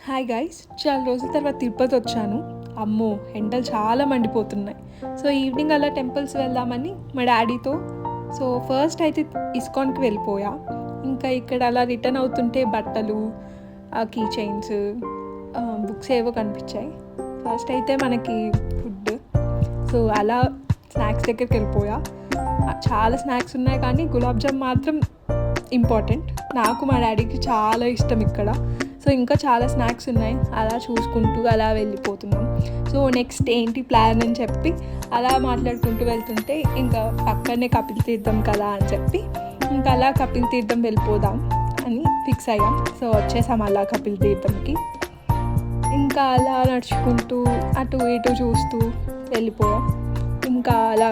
Hi guys, చాలా రోజుల తర్వాత తిరుపతి వచ్చాను. అమ్మో, ఎండలు చాలా మండిపోతున్నాయి. సో ఈవినింగ్ అలా టెంపుల్స్ వెళ్దామని మా డాడీతో ఫస్ట్ అయితే ఇస్కాన్కి వెళ్ళిపోయా. ఇంకా ఇక్కడ అలా రిటర్న్ అవుతుంటే బట్టలు, కీ చైన్స్, బుక్స్ ఏవో కనిపించాయి. ఫస్ట్ అయితే మనకి ఫుడ్, అలా స్నాక్స్ దగ్గరికి వెళ్ళిపోయా. చాలా స్నాక్స్ ఉన్నాయి కానీ గులాబ్ జామ్ మాత్రం ఇంపార్టెంట్. నాకు మా డాడీకి చాలా ఇష్టం ఇక్కడ. ఇంకా చాలా స్నాక్స్ ఉన్నాయి, అలా చూసుకుంటూ అలా వెళ్ళిపోతున్నాం. నెక్స్ట్ ఏంటి ప్లాన్ అని చెప్పి అలా మాట్లాడుకుంటూ వెళ్తుంటే ఇంకా పక్కనే కపిల్ తీర్థం కదా అని చెప్పి ఇంకా అలా కపిల్ తీర్థం వెళ్ళిపోదాం అని ఫిక్స్ అయ్యాం. వచ్చేసాం అలా కపిల్ తీర్థంకి. ఇంకా అలా నడుచుకుంటూ అటు ఇటు చూస్తూ వెళ్ళిపోయాం. ఇంకా అలా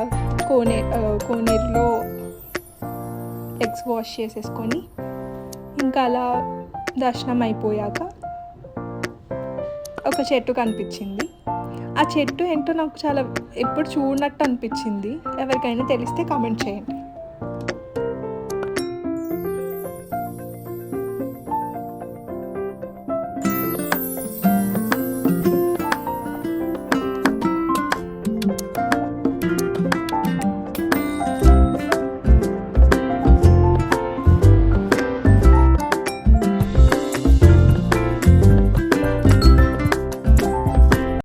కోనేరులో లెగ్స్ వాష్ చేసేసుకొని ఇంకా అలా దర్శనం అయిపోయాక ఒక చెట్టు కనిపించింది. ఆ చెట్టు ఏంటో నాకు చాలా ఎప్పుడు చూడనట్టు అనిపించింది. ఎవరికైనా తెలిస్తే కామెంట్ చేయండి.